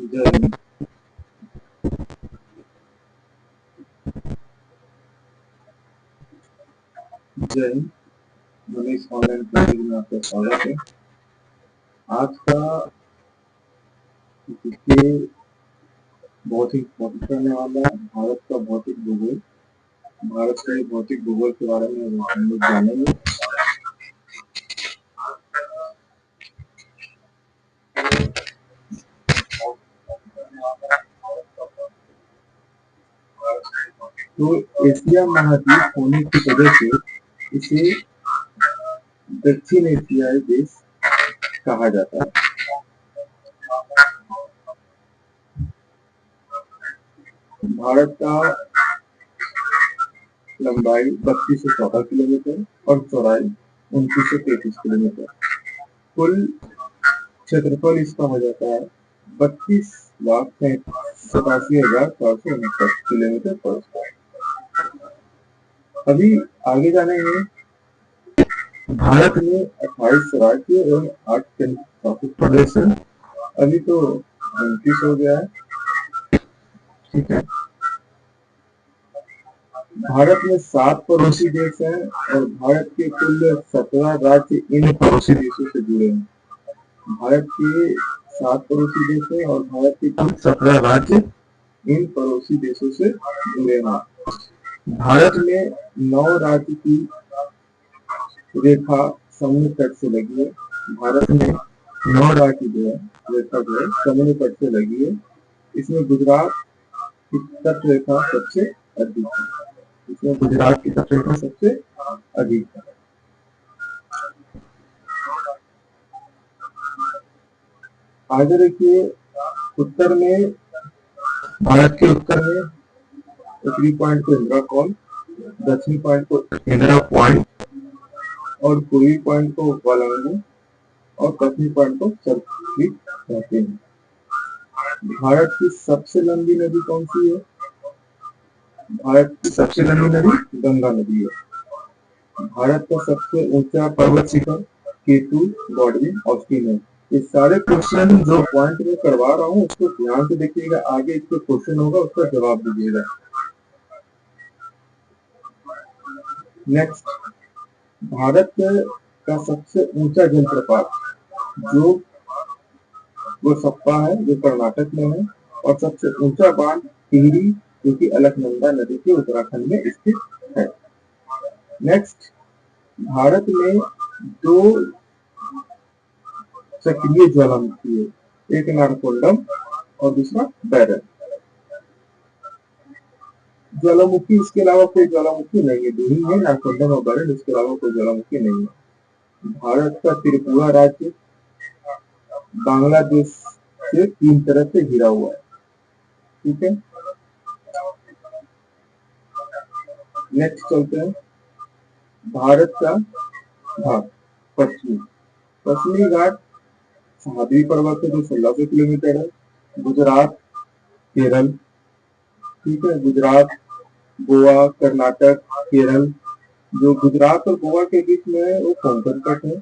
जय जय Manish online classes में आपका स्वागत है। आज का विषय बहुत ही इम्पोर्टेंट रहने वाला है, भारत का भौतिक भूगोल। भारत के भौतिक भूगोल के बारे में हम लोग जानेंगे। तो एशिया महाद्वीप होने की वजह से इसे दक्षिण एशियाई देश कहा जाता है। भारत का लंबाई 32 से 14 किलोमीटर और चौड़ाई 29 से 33 किलोमीटर। कुल क्षेत्रफल इसका हो जाता है 32,87,469 किलोमीटर पर स्क्वायर। अभी आगे जानेंगे। भारत में 28 राज्य एवं 8 केंद्र शासित प्रदेश है। अभी तो 29 हो गया है, ठीक है। भारत में 7 पड़ोसी देश हैं और भारत के कुल 17 राज्य इन पड़ोसी देशों से जुड़े हैं। भारत के 7 पड़ोसी देश हैं और भारत के कुल 17 राज्य इन पड़ोसी देशों से जुड़े हैं। भारत में 9 राज्य की रेखा समुद्र तट से लगी है। भारत में 9 राज्य जो है रेखा जो है समुद्र तट से लगी है। इसमें गुजरात की तट रेखा सबसे अधिक है। इसमें गुजरात की तट रेखा सबसे अधिक है। आगे देखिए, उत्तर में भारत के उत्तर में उत्तरी पॉइंट को इंदिरा कॉल, दक्षिणी पॉइंट को इंदिरा पॉइंट और पूर्वी पॉइंट को वालंगू और पश्चिमी पॉइंट को सर्वद्वीप कहते हैं। भारत की सबसे लंबी नदी कौन सी है? भारत की सबसे लंबी नदी गंगा नदी है। भारत का सबसे ऊंचा पर्वत शिखर केटू गॉडविन ऑस्टिन है। ये सारे क्वेश्चन जो पॉइंट में करवा रहा हूँ उसको ध्यान से देखिएगा। आगे इसके क्वेश्चन होगा, उसका जवाब दीजिएगा। नेक्स्ट, भारत का सबसे ऊंचा जलप्रपात जो सप्पा है, जो कर्नाटक में है, और सबसे ऊंचा बांध टिहरी जो कि अलकनंदा नदी के उत्तराखंड में स्थित है। नेक्स्ट, भारत में 2 सक्रिय ज्वालामुखी है, एक नारकोंडम और दूसरा बैरन। ज्वालामुखी इसके अलावा कोई ज्वालामुखी नहीं है। 2 ही है, नारकोंडम और बैरन, इसके अलावा कोई ज्वालामुखी नहीं है। भारत का त्रिपुरा राज्य बांग्लादेश से 3 तरफ से घिरा हुआ है, ठीक है। नेक्स्ट चलते हैं, भारत का घाट पश्चिमी घाट सह्याद्री पर्वत है जो 1600 किलोमीटर है। गुजरात, केरल, ठीक है। गुजरात, गोवा, कर्नाटक, केरल। जो गुजरात और गोवा के बीच में है वो कोंकण तट है।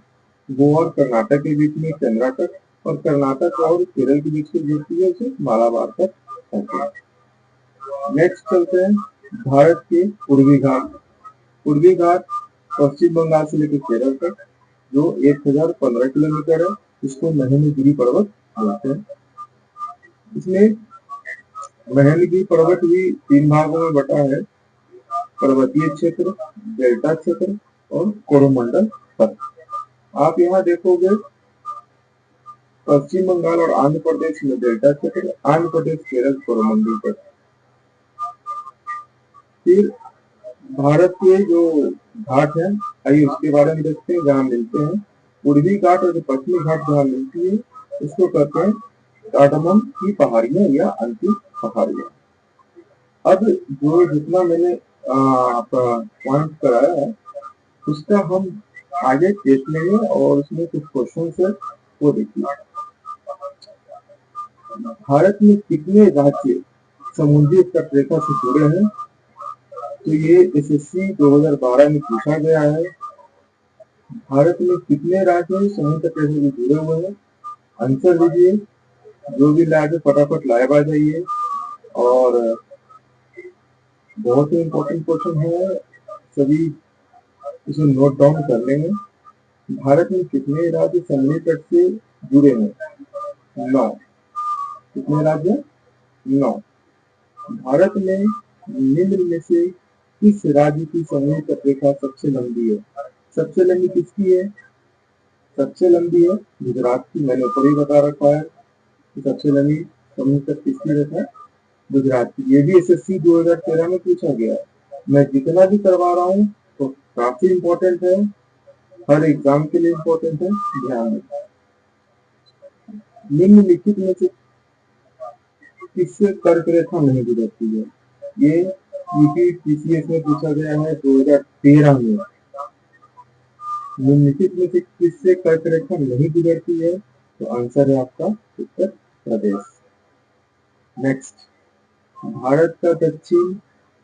गोवा और कर्नाटक के बीच में चंद्रा तट, और कर्नाटक और केरल के बीच में जो है उसे मालाबार तट कहते हैं। नेक्स्ट चलते हैं, भारत के पूर्वी घाट पश्चिम बंगाल से लेकर केरल तक जो 1015 किलोमीटर है। इसको महेंद्रगिरी पर्वत बोलते हैं। इसमें महेंद्रगिरी पर्वत भी 3 भागों में बटा है, पर्वतीय क्षेत्र, डेल्टा क्षेत्र और कोरोमंडल तट। आप यहाँ देखोगे पश्चिम बंगाल और आंध्र प्रदेश में डेल्टा क्षेत्र, आंध्र प्रदेश, केरल, कोरोमंडल तट। फिर भारत के जो घाट है, आइए उसके बारे में देखते हैं जहाँ मिलते हैं। पूर्वी घाट और पश्चिमी घाट जहाँ मिलती है उसको कहते हैं कार्डमम की पहाड़ियां या अंतिम पहाड़ियां। अब जो जितना मैंने पॉइंट कराया है उसका हम आगे देख लेंगे और उसमें कुछ क्वेश्चन है वो देखिए। भारत में कितने राज्य समुद्री तट रेखा से जुड़े हैं? तो ये एसएससी 2012 में पूछा गया है। भारत में कितने राज्य समुद्र तट रेखा से जुड़े हुए हैं? आंसर दीजिए। जो भी लैब है फटाफट लाइव आ जाइए। और बहुत ही इम्पोर्टेंट क्वेश्चन है, सभी इसे नोट डाउन कर लेंगे। भारत में कितने राज्य समुद्री तट से जुड़े हैं? 9। कितने राज्य? 9। भारत में निम्न में से किस राज्य की समुद्री तट रेखा सबसे लंबी है? सबसे लंबी किसकी है? सबसे लंबी है गुजरात की। मैंने ऊपर ही बता रखा है कि सबसे लंबी समुद्री तट किसकी रेखा है? गुजरात की। ये भी एसएससी 2013 में पूछा गया है। मैं जितना भी करवा रहा हूँ तो काफी इम्पोर्टेंट है, हर एग्जाम के लिए इम्पोर्टेंट है, ध्यान रखें। निम्नलिखित में से किससे कर्क रेखा नहीं गुजरती है? ये यूपी पीसीएस में पूछा गया है 2013 में। निम्नलिखित में से किससे कर्क रेखा नहीं गुजरती है? तो आंसर है आपका उत्तर प्रदेश। नेक्स्ट, भारत का दक्षिण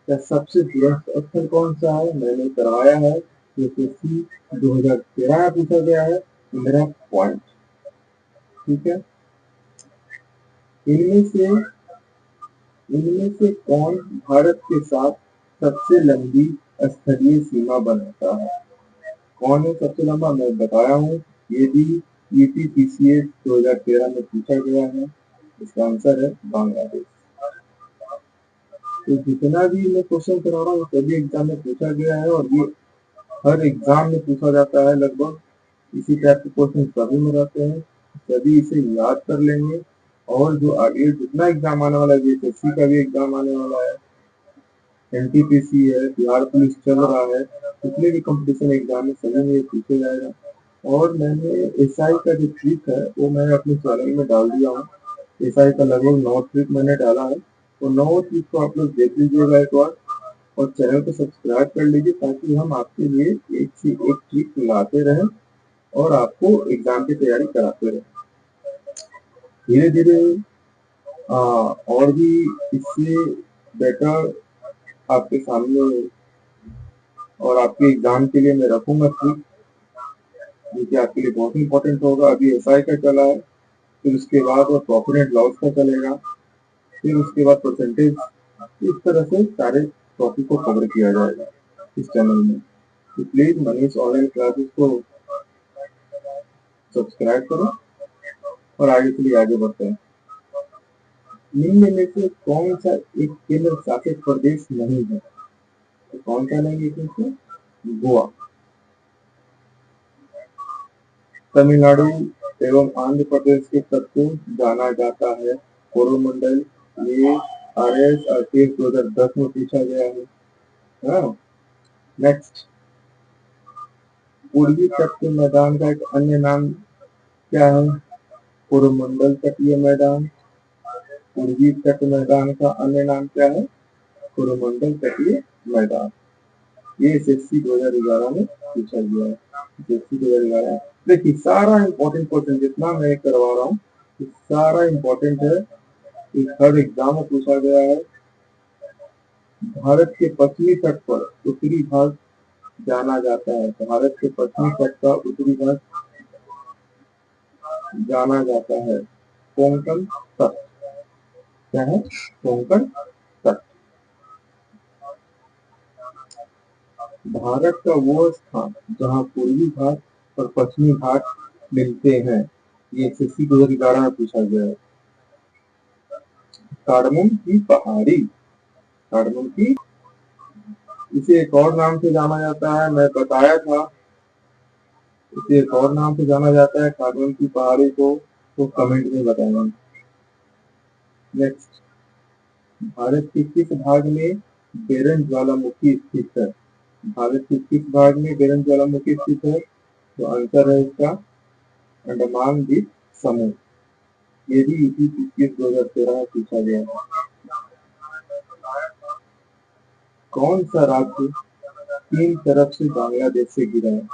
का सबसे दूरस्थ स्थल कौन सा है? मैंने करवाया है, एसएससी 2013 में पूछा गया है, इंदिरा पॉइंट। ठीक है। इनमें से कौन भारत के साथ सबसे लंबी स्थलीय सीमा बनाता है? कौन है सबसे लंबा? मैं बताया हूँ, ये भी यूपीपीसीएस 2013 में पूछा गया है। इसका आंसर है बांग्लादेश। तो जितना भी मैं क्वेश्चन करा रहा हूँ सभी एग्जाम में पूछा गया है, और ये हर एग्जाम में पूछा जाता है लगभग। इसी टाइप के क्वेश्चन सभी में रहते हैं, सभी इसे याद कर लेंगे। और जो आगे जितना एग्जाम आने वाला है, एसएससी का भी एग्जाम आने वाला है, एनटीपीसी है, बिहार पुलिस चल रहा है, जितने भी कंपटीशन एग्जाम है सभी में ये पूछा जाएगा। और मैंने एसआई का जो ट्रिक है वो मैंने अपने चैनल में डाल दिया हूँ। एसआई का लगभग 9 ट्रिक मैंने डाला है, तो 9 ट्रिक को आप लोग देख लीजिएगा एक बार, और चैनल को सब्सक्राइब कर लीजिए, ताकि हम आपके लिए एक से एक ट्रिक लाते रहें और आपको एग्जाम की तैयारी कराते रहें। धीरे धीरे और भी इससे बेटर आपके सामने और आपके एग्जाम के लिए मैं रखूंगा ट्रिक, जो कि आपके लिए बहुत इंपॉर्टेंट होगा। अभी एसआई का चला है, फिर उसके बाद वो प्रॉफिट एंड लॉस का चलेगा, फिर उसके बाद परसेंटेज। इस तरह से सारे टॉपिक को कवर किया जाएगा इस चैनल में। तो प्लीज मनीष ऑनलाइन क्लासेस को सब्सक्राइब करो और आगे के लिए आगे बढ़ते हैं। निम्न में से कौन सा एक केंद्र शासित प्रदेश नहीं है? तो कौन सा नहीं है? इसमें गोवा। तमिलनाडु एवं आंध्र प्रदेश के तट को जाना जाता है कोरोमंडल। ये आरएस आरटीएस 2010 में पूछा गया है। नेक्स्ट, पूर्वी तट के मैदान का एक अन्य नाम क्या है? कोरोमंडल तटीय मैदान। पूर्वी तट मैदान का अन्य नाम क्या है? कोरोमंडल तटीय मैदान। ये एसएससी 2011 में पूछा गया है। एसएससी 2011। देखिए सारा इंपॉर्टेंट क्वेश्चन जितना मैं करवा रहा हूँ सारा इंपॉर्टेंट है, हर एग्जाम में पूछा गया है। भारत के पश्चिमी तट पर उत्तरी भाग जाना जाता है। भारत के पश्चिमी तट का उत्तरी भाग जाना जाता है कोंकण तट। क्या है? कोंकण तट। भारत का वो स्थान जहाँ पूर्वी घाट और पश्चिमी घाट मिलते हैं। ये एसएससी 2011 में पूछा गया है। कार्डमम की पहाड़ी। कार्डमम की, इसे एक और नाम से जाना जाता है, मैं बताया था, इसे एक और नाम से जाना जाता है कार्डमम की पहाड़ी को, तो कमेंट में बताएंगे। नेक्स्ट, भारत के किस भाग में बेरन ज्वालामुखी स्थित है? भारत के किस भाग में बेरन ज्वालामुखी स्थित है? तो आंसर है इसका अंडमान द्वीप समूह। ये भी यूपी 2013 में पूछा गया है। कौन सा राज्य तीन तरफ से बांग्लादेश से घिरा है?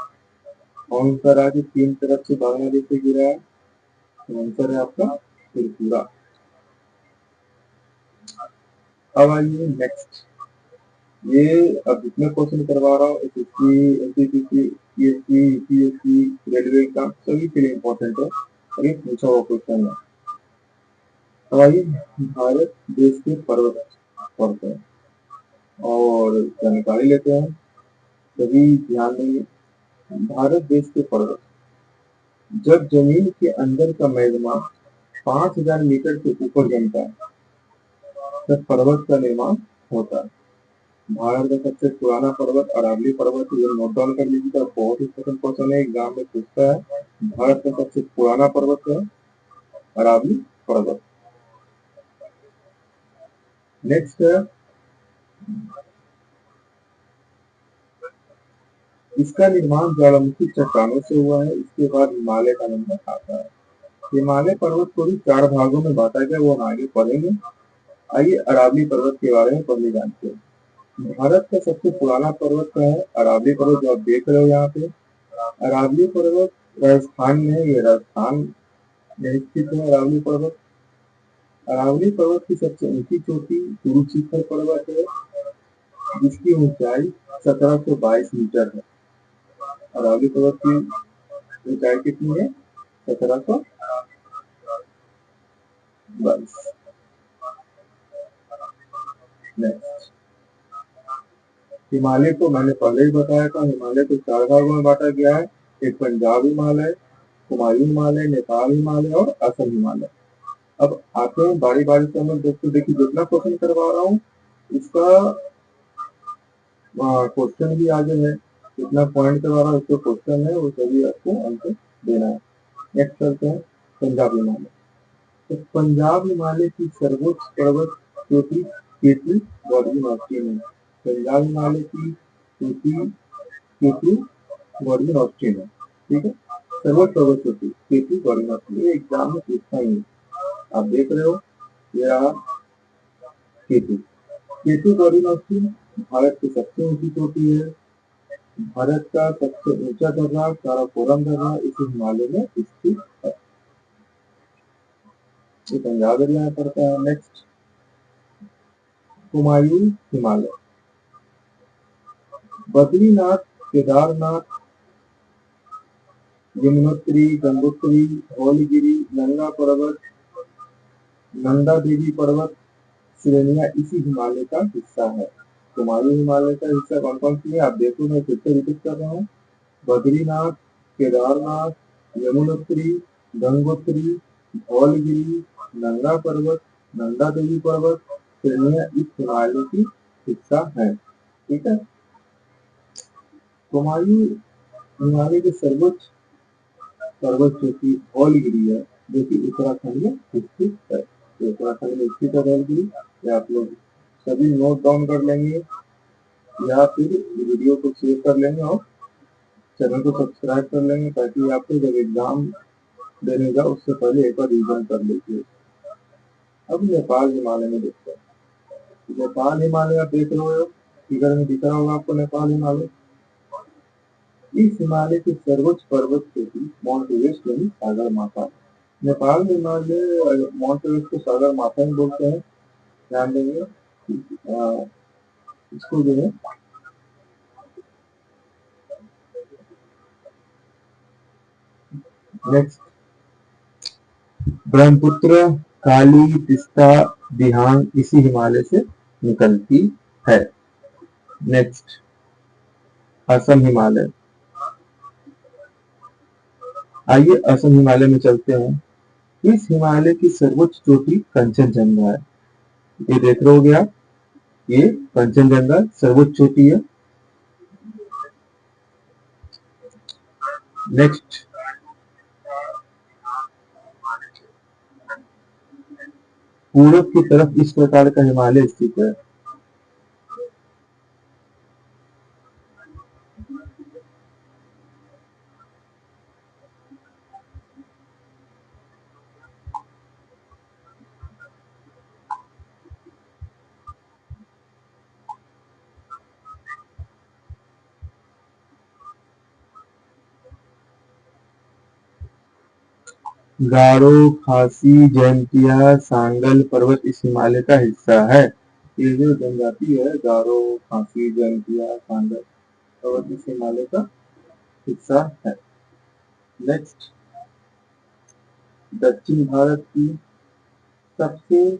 कौन सा राज्य तीन तरफ से बांग्लादेश से घिरा है? तो आंसर है आपका त्रिपुरा। अब आइए नेक्स्ट, ये अब जितने क्वेश्चन करवा रहा हूँ SSC, NTPC, PSC, UPSC, railway exam सभी के लिए इम्पोर्टेंट है और ये पूछा हुआ क्वेश्चन है। अब आइए भारत देश के पर्वत पढ़ते हैं और जानकारी लेते हैं। सभी ध्यान देंगे। भारत देश के पर्वत। जब जमीन के अंदर का मैग्मा 5000 मीटर से ऊपर जमता है तब पर्वत का निर्माण होता है। भारत का सबसे पुराना पर्वत अरावली पर्वत, ये नोट डाउन कर लीजिएगा, बहुत ही इंपॉर्टेंट क्वेश्चन है, एग्जाम में पूछता है। भारत का सबसे पुराना पर्वत है अरावली पर्वत। नेक्स्ट है, इसका निर्माण ज्वालामुखी चट्टानों से हुआ है। इसके बाद हिमालय का नंबर आता है। हिमालय पर्वत को भी 4 भागों में बांटा गया, वो हम आगे पढ़ेंगे। आइए अरावली पर्वत के बारे में पहले जानते हैं। भारत का सबसे पुराना पर्वत क्या है? अरावली पर्वत, जो आप देख रहे हो यहाँ पे। अरावली पर्वत राजस्थान में है, ये राजस्थान में स्थित है अरावली पर्वत। अरावली पर्वत की सबसे ऊंची चोटी गुरु शिखर पर्वत है, जिसकी ऊंचाई 1722 मीटर है। अरावली पर्वत की ऊंचाई कितनी है? 1722। नेक्स्ट, हिमालय को मैंने पहले ही बताया था, हिमालय को 4 भागों में बांटा गया है। एक पंजाब हिमालय, कुमायूं हिमालय, नेपाल हिमालय और असम हिमालय। अब आते हैं बारी बारी से, हम दोस्तों देखिए जितना क्वेश्चन करवा रहा हूँ इसका क्वेश्चन भी आगे है, जितना पॉइंट करवा रहा हूँ उसका क्वेश्चन है, वो सभी आपको आंसर देना है। नेक्स्ट चलते हैं पंजाब हिमालय। तो पंजाब हिमालय की सर्वोच्च पर्वत चोटी केटू गॉर्डन है। पंजाब हिमालय की चोटी केटू गॉर्डन है, ठीक है। सर्वोच्च पर्वत चोटी केटू गॉर्डन, ये एग्जाम में पूछता ही है। आप देख रहे हो ये रहा केटू। केटू गॉर्डन भारत की सबसे ऊंची चोटी है। भारत का सबसे ऊंचा दर्रा काराकोरम दर्रा इस हिमालय में स्थित है। ये पंजाब एरिया में पड़ता है। नेक्स्ट, कुमायूं हिमालय। बद्रीनाथ, केदारनाथ, यमुनोत्री, गंगोत्री, धौलगिरी, नंगा पर्वत, नंदा देवी पर्वत श्रेणियां इसी हिमालय का हिस्सा है। कुमायूं हिमालय का हिस्सा कौन कौन सी है आप देखो, मैं फिर से रिपीट कर रहा हूँ। बद्रीनाथ, केदारनाथ, यमुनोत्री, गंगोत्री, धौलगिरी, नंगा पर्वत, नंदा देवी पर्वत श्रेणियां इस हिमालय की हिस्सा है, ठीक है। कुमायूं हिमालय के सर्वोच्च पर्वत चोटी धौलगिरी है, जो कि उत्तराखंड में स्थित है। तो उत्तराखंड में स्थित है धौलगिरी। या आप लोग सभी नोट डाउन कर लेंगे या फिर वीडियो को सेव कर लेंगे और चैनल को सब्सक्राइब कर लेंगे, ताकि आपको जब एग्जाम देने जाओ उससे पहले एक बार रिविजन कर लीजिए। अब नेपाल हिमालय में देखते हैं। नेपाल हिमालय आप देख रहे हो, फिगर में दिख रहा होगा आपको नेपाल हिमालय। इस हिमालय की सर्वोच्च पर्वत चोटी माउंट एवरेस्ट यानी सागर माथा। नेपाल हिमालय माउंट एवरेस्ट को सागर माथा ही बोलते हैं, ध्यान देंगे। इसको जो है नेक्स्ट, ब्रह्मपुत्र, काली, तिस्ता, दिहांग इसी हिमालय से निकलती है। नेक्स्ट, असम हिमालय। आइए असम हिमालय में चलते हैं। इस हिमालय की सर्वोच्च चोटी कंचनजंगा है। ये देख रहे हो आप, ये कंचनजंगा सर्वोच्च चोटी है। नेक्स्ट, पूरब की तरफ इस प्रकार का हिमालय स्थित है। गारो, खासी, जैंतिया, सांगल पर्वत इस हिमालय का हिस्सा है। ये जो जनजाति है गारो, खासी, जैंतिया, सांगल पर्वत इस हिमालय का हिस्सा है। नेक्स्ट, दक्षिण भारत की सबसे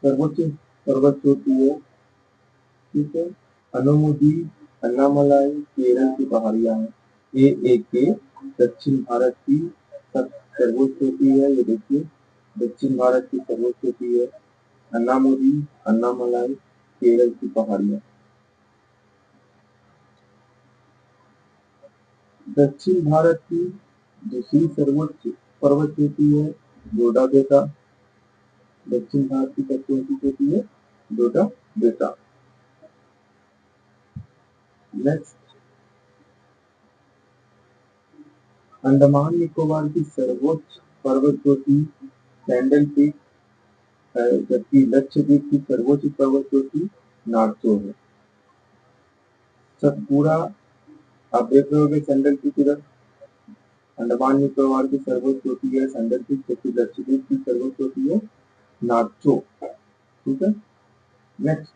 सर्वोच्च पर्वत चोटी है, ठीक है। अनुमुदी, अन्नामलाई, केरल की पहाड़ियां हैं। ये एक के दक्षिण भारत की सर्वोच्च चोटी है। ये देखिए दक्षिण भारत की सर्वोच्च चोटी है अन्नामुदी, अन्नामलाई, केरल की पहाड़ियां। दक्षिण भारत की दूसरी सर्वोच्च पर्वत चोटी है डोडा बेटा। दक्षिण भारत की सबसे ऊंची चोटी है डोडा बेटा। नेक्स्ट, अंडमान निकोबार की सर्वोच्च पर्वत चोटी सैंडल पीक है, जबकि लक्षद्वीप की सर्वोच्च पर्वत चोटी नागचो है। सतपुड़ा, आप देख रहे होगे सैंडल पीक इधर। अंडमान निकोबार की सर्वोच्च चोटी है सैंडल पीक, जबकि लक्षद्वीप की सर्वोच्च चोटी है नागचो, ठीक है। नेक्स्ट,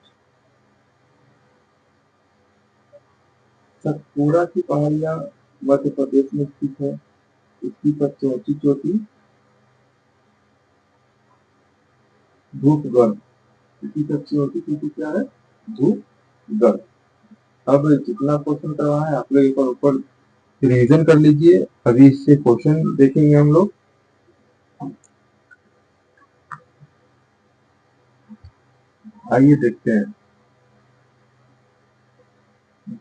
सतपुड़ा की पहाड़ियां मध्य प्रदेश में स्थित है। इसकी सबसे ऊंची चोटी धूपगढ़। इसकी सबसे ऊंची चोटी क्या है? धूपगढ़। अब जितना क्वेश्चन करवा है आप लोग एक बार ऊपर रिवीजन कर लीजिए। अभी इससे क्वेश्चन देखेंगे हम लोग। आइए देखते हैं।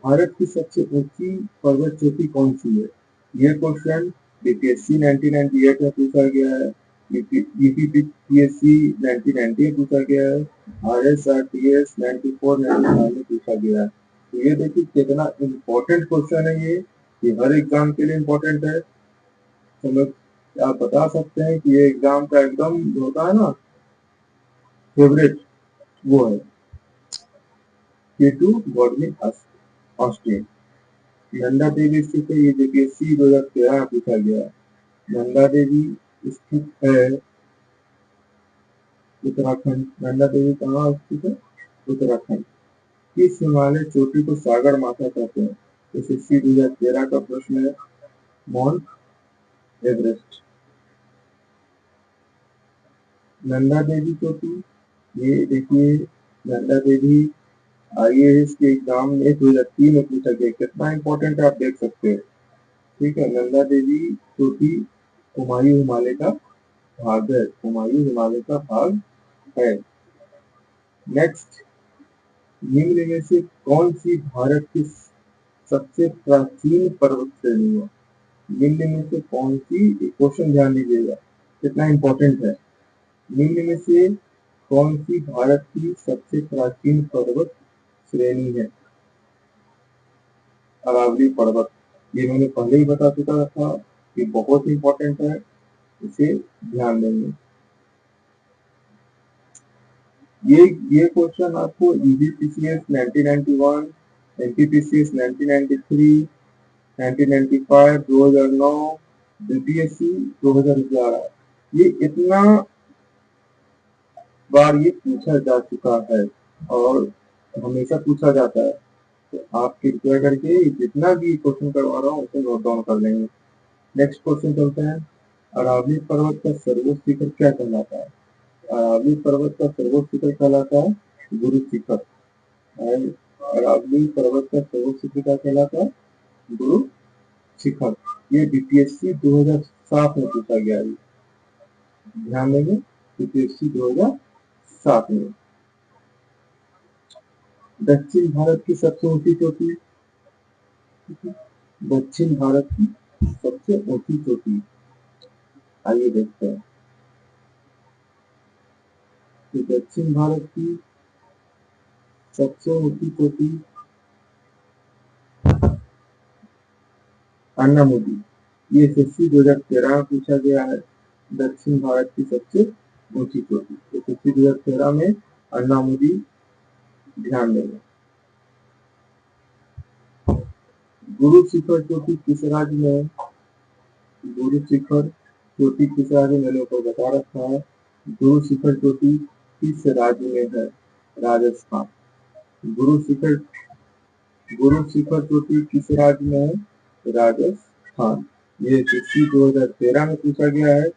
भारत की सबसे ऊंची पर्वत चोटी कौन सी है? ये क्वेश्चन बीपीएससी 1998 में पूछा गया है, यूपीपीएससी 1990 में पूछा गया है, आरएसआरटीएस 94-95 में पूछा गया है। तो ये देखिए कितना इम्पोर्टेंट क्वेश्चन है ये, हर एग्जाम के लिए इम्पोर्टेंट है। तो आप बता सकते हैं कि ये एग्जाम का एकदम होता है ना फेवरेट, वो है K2 government Austin. Nanda Devi स्थित है, ये बीपीएससी 2013 में पूछा गया है। नंदा देवी स्थित है उत्तराखंड। नंदा देवी कहाँ स्थित है? उत्तराखंड। किस हिमालय चोटी को सागर माथा कहते हैं? एसएससी 2013 का प्रश्न है। Mount Everest. नंदा देवी चोटी, ये देखिए नंदा देवी आईएएस के एग्जाम में 2003 में पूछा गया। कितना इंपॉर्टेंट है आप देख सकते हैं, ठीक है। नंदा देवी चोटी हुमायूं हिमालय का भाग है, हुमायूं हिमालय का भाग है। नेक्स्ट, निम्न में से कौन सी भारत की सबसे प्राचीन पर्वत श्रेणी है? निम्न में से कौन सी, क्वेश्चन ध्यान दीजिएगा कितना इंपॉर्टेंट है। निम्न में से कौन सी भारत की सबसे प्राचीन पर्वत श्रेणी है? अरावली पर्वत। ये मैंने पहले ही बता चुका था कि बहुत इंपॉर्टेंट है, इसे ध्यान देंगे। ये क्वेश्चन आपको यूपीपीसीएस 1991, एमपीपीसीएस 1993, 1995, 2009, बीपीएससी 2011, ये इतना बार ये पूछा जा चुका है और हमेशा पूछा जाता है। तो आप कृपया करके जितना भी क्वेश्चन करवा रहा हूँ उसे नोट डाउन कर लेंगे। नेक्स्ट क्वेश्चन चलते हैं। अरावली पर्वत का सर्वोच्च शिखर क्या कहलाता है? अरावली पर्वत का सर्वोच्च शिखर कहलाता है गुरु शिखर। अरावली पर्वत का सर्वोच्च शिखर क्या कहलाता है? गुरु शिखर। ये बीपीएससी 2007 में पूछा गया है, ध्यान देंगे बीपीएससी 2007 में। दक्षिण भारत की सबसे ऊंची चोटी, दक्षिण भारत की सबसे ऊंची चोटी, आइए देखते हैं। तो दक्षिण भारत की सबसे ऊंची चोटी अन्नामुदी, ये एसएससी 2013 में पूछा गया है। दक्षिण भारत की सबसे ऊंची चोटी एसएससी 2013 में अन्नामुदी, ध्यान देंगे। गुरु शिखर चोटी किस राज्य में है? गुरु शिखर चोटी किस राज्य में, मैंने ऊपर बता रखा है। गुरु शिखर चोटी किस राज्य में है? राजस्थान। गुरु शिखर चोटी किस राज्य में है? राजस्थान। ये एसएससी 2013 में पूछा गया है